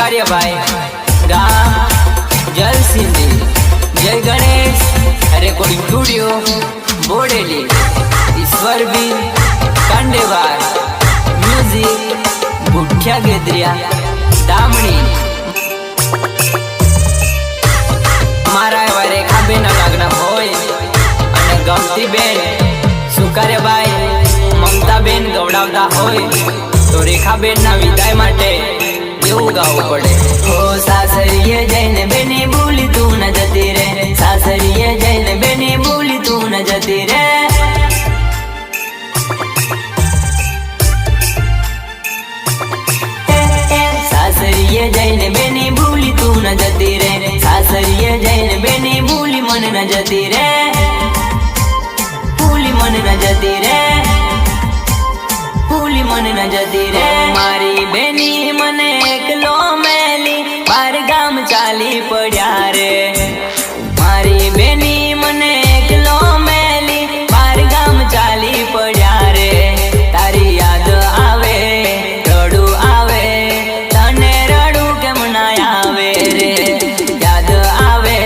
सुकारियाबाई गाम जलसिंधी। जय Ganesh recording studio Bodeli. ईश्वर भी कांडेवार म्यूजिक बुठ्या गेद्रिया दामणी। मारा एवा रेखाबेन लग्न होय अने गमती बेन सुकारियाबाई ममताबेन गवडावता होय तो रेखाबेन ना विदाय माटे એવું ગાવું પડે। ઓ સાસરીએ જઈને બેની ભૂલી તું ન જતી રે, સાસરીએ જઈને બેની ભૂલી તું ન જતી રે। સાસરીએ જઈને બેની ભૂલી તું ન જતી રે, સાસરીએ જઈને બેની ભૂલી મન ન જતી રે, ભૂલી મન ન જતી રે, ભૂલી મન ન જતી રે। મારી બેની મને એકલો મેલી બાર ગામ ચાલી પડ્યા રે, મારી બેની મને એકલો મેલી બાર ગામ ચાલી પડ્યા રે। તારી યાદ આવે રડું આવે તને રડું કેમ ના આવે રે, યાદ આવે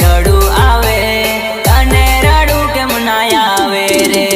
રડું આવે તને રડું કેમ ના આવે રે।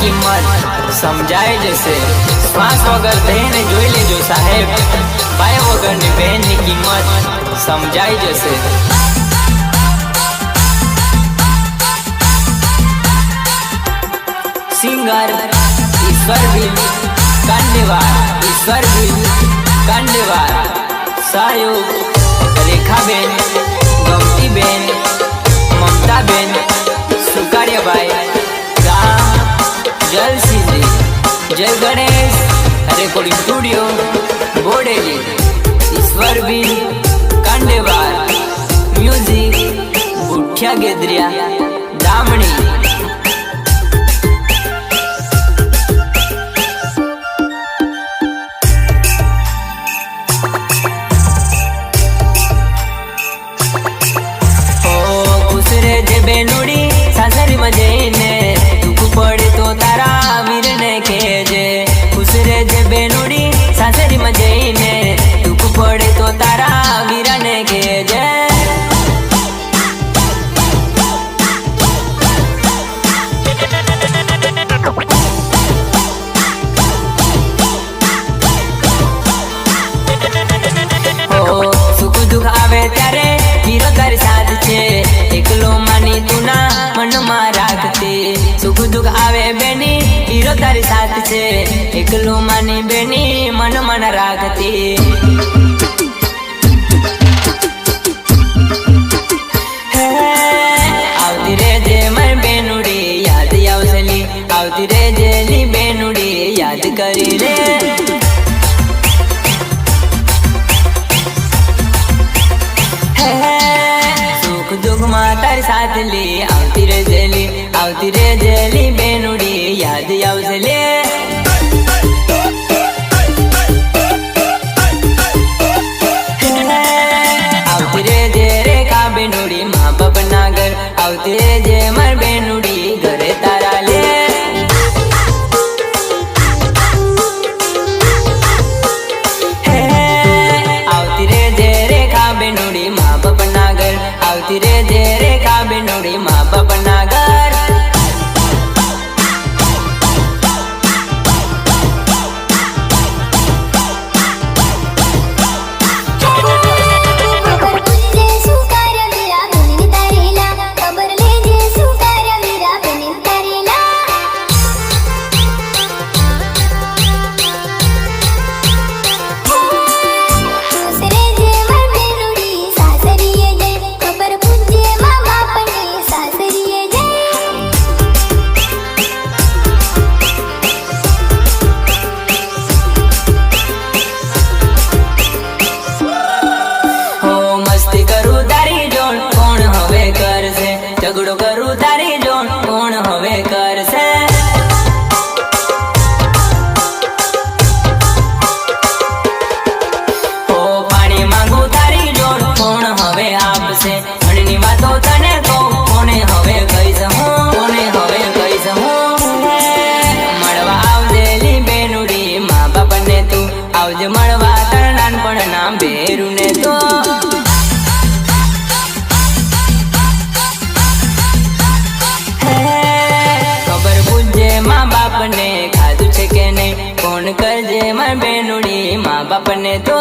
કિંમત સમજાય જશે. શ્વાસ વગર દેહને જોઈ લેજો સાહેબ, ભાઈ વગરની બહેનની કિંમત સમજાઈ જશે. સિંગર ઈશ્વરભીલ કાંડેવાર, ઈશ્વરભીલ કાંડેવાર. સહયોગ રેખાબેન, ગમતીબેન, મમતાબેન, સુકાર્યભાઈ. ગામ Jalsindhi. Jai Ganesh recording studio Bodeli. Ishwarbhil Kandewar. Music ઉઠ્યા ગેદરિયા દામણી. બેનુડી સાસરીમાં જઈને દુઃખ પડે તો તારા વીરને કહેજે. ખુશ રહેજે બેનુડી સાસરીમાં જઈને દુઃખ પડે તો તારા વીરને કહેજે. સુખ દુઃખ આવે ત્યારે વીરો તારી સાથ છે, એકલો માની તું ના મનમાં રાખતી. સુખ દુઃખ આવે બેની હીરો તારી સાથ છે, એકલો માની બેની મનમાં રાખતી. આવતી રેજે મારી બેનુડી યાદ આવશેલી, આવતી રેજે ની બેનુડી યાદ કરી રે. દુઃખમાં તારી સાથ લી, આવતી રે જેલી, આવતી રે જેલી બેનુડી યાદ આવશે લે. આવતી રે જે રેખા બેનુડી મા બાપ ના ઘર, આવતી રે જે માર બેનુડી ઘરે તારા લે. આવતી રે જે રેખા બેનુડી મા બાપ ના ઘર, આવતી રે જે રેખા બેનુડી મા બાપ ના ઘર. ઝઘડો કરું તારી જોડ કોણ હવે કરશે. ઓ પાણી માંગુ તારી જોડ કોણ હવે આપશે. મનની વાતો તને કહું કોને હવે કહીશ હું, કોને હવે કહીશ હું. મળવા આવજેલી બેનુડી મા બાપને તું, આવજે મળવા તારા નાનપણ ના બેરું ને તો. મા બાપને ખાધું છે કે નહીં કોણ કરજે મારી બેનુડી મા બાપને તો.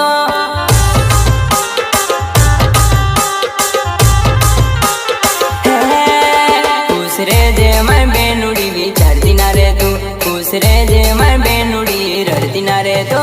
ખુશ રહેજે મારી બેનુડી વિચારતી ના રે તું, ખુશ રહેજે મારી બેનુડી રડતી ના રે તો.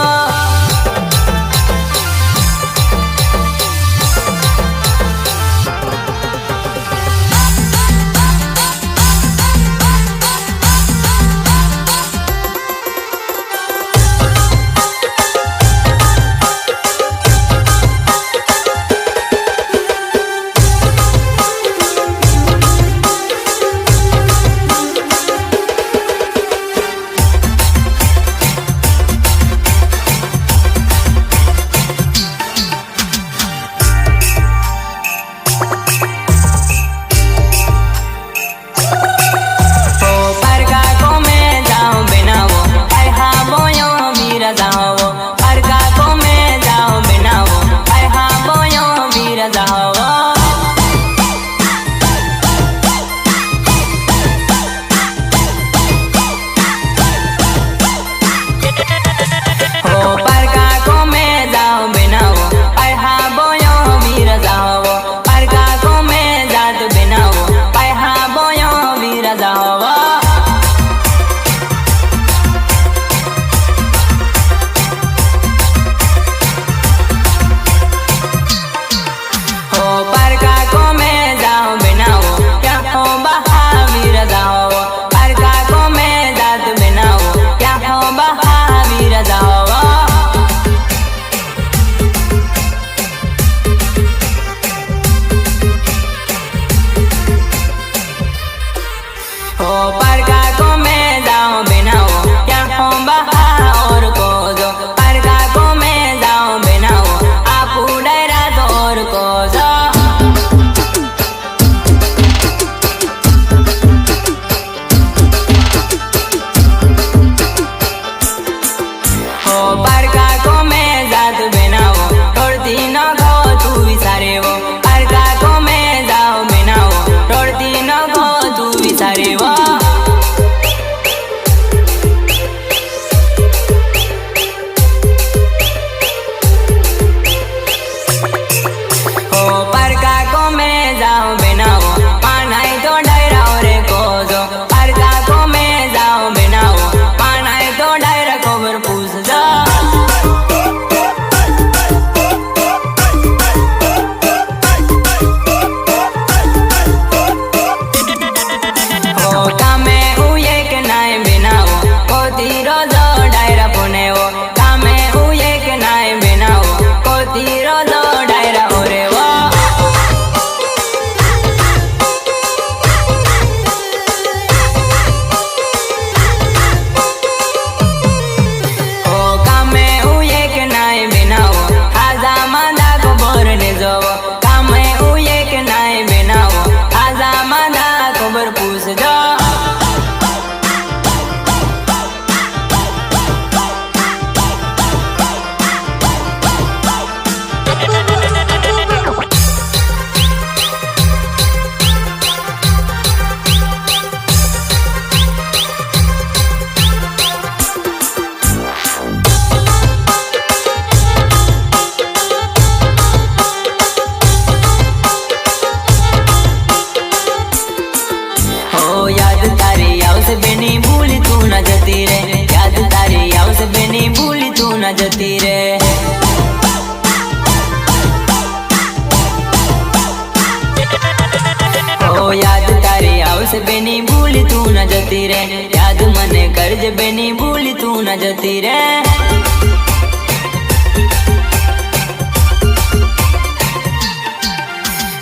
जती रे। याद मने करज बेनी भूली तू न जती रे।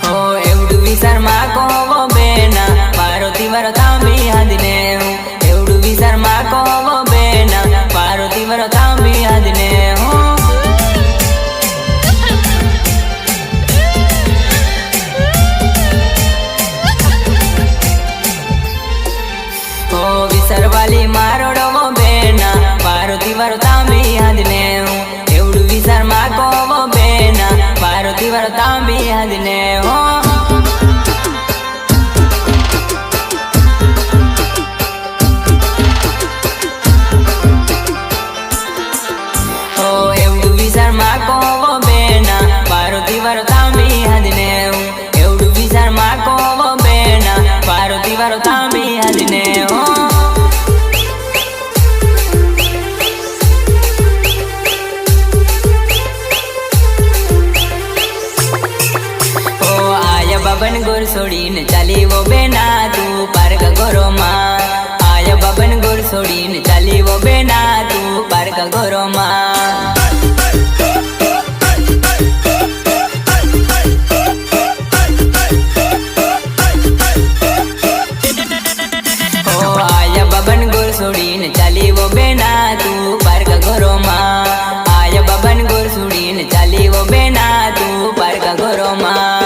हो एवडू विचार माको वो बेना पार्वती वर तांबी हादने हूँ। एवडू विचार माको वो बेना पार्वती वर तांबी हादने हूँ। सरवाली मारोड़ो वो बेना पार्वती वर तांबी हादने हूँ। एवडू विचार माको वो बेना पार्वती वर तांबी हादने हूँ। हो एवडू विचार माको वो बेना पार्वती वर तांबी हादने हूँ। एवडू विचार माको वो बेना पार्वती वर तांबी हादने हूँ। बबन गुर सोड़ीन चली वो बेना तू पार्क गोरो माँ। आया बबन गुर सोड़ीन चली वो बेना तू पार्क गोरो माँ। हो आया बबन गुर सोड़ीन चली वो बेना तू पार्क गोरो माँ। आया बबन गुर सोड़ीन चली वो बेना तू पार्क गोरो माँ।